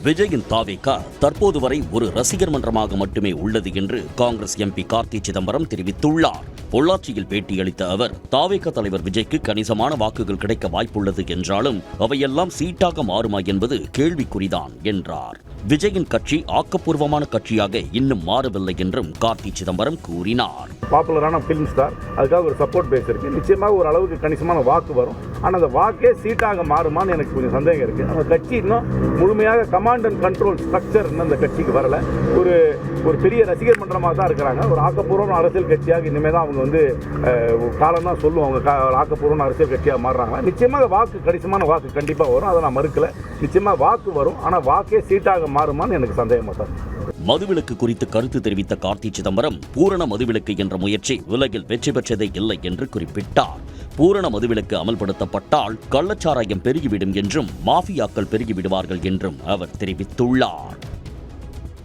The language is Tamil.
விஜயின் தாவேகா தற்போது வரை ஒரு ரசிகர் மன்றமாக மட்டுமே உள்ளது என்று காங்கிரஸ் எம்பி கார்த்தி சிதம்பரம் தெரிவித்துள்ளார். பொள்ளாச்சியில் பேட்டியளித்த அவர், தாவேகா தலைவர் விஜய்க்கு கணிசமான வாக்குகள் கிடைக்க வாய்ப்புள்ளது என்றாலும் அவையெல்லாம் சீட்டாக மாறுமா என்பது கேள்விக்குறிதான் என்றார். விஜயின் கட்சி ஆக்கப்பூர்வமான கட்சியாக இன்னும் மாறவில்லை என்றும் கார்த்தி சிதம்பரம் கூறினார். பாப்புலரான பிலிம் ஸ்டார், அதுக்காக ஒரு சப்போர்ட் பேஸ் இருக்கு. நிச்சயமாக ஒரு அளவுக்கு கணிசமான வாக்கு வரும். ஆனால் அந்த வாக்கே சீட்டாக மாறுமான்னு எனக்கு கொஞ்சம் சந்தேகம் இருக்கு. அந்த கட்சி இன்னும் முழுமையாக கமாண்ட் அண்ட் கண்ட்ரோல் ஸ்ட்ரக்சர் இன்னும் அந்த கட்சிக்கு வரல. ஒரு பெரிய ரசிகர் மன்றமாக தான் இருக்கிறாங்க. ஒரு ஆக்கப்பூர்வமான அரசியல் கட்சியாக இனிமேல் தான் அவங்க காலம் தான் சொல்லுவோம். அவங்க ஆக்கப்பூர்வமான அரசியல் கட்சியாக மாறுறாங்க. நிச்சயமாக வாக்கு கணிசமான வாக்கு கண்டிப்பாக வரும். அதை நான் மறுக்கல. நிச்சயமாக வாக்கு வரும். ஆனால் வாக்கே சீட்டாக மாறுமான்னு எனக்கு சந்தேகமாக தான். மதுவிலக்கு குறித்து கருத்து தெரிவித்த கார்த்தி சிதம்பரம், பூரண மதுவிலக்கு என்ற முயற்சி உலகில் வெற்றி பெற்றதே இல்லை என்று குறிப்பிட்டார். பூரண மதுவிலக்கு அமல்படுத்தப்பட்டால் கள்ளச்சாராயம் பெருகிவிடும் என்றும் மாஃபியாக்கள் பெருகிவிடுவார்கள் என்றும் அவர் தெரிவித்துள்ளார்.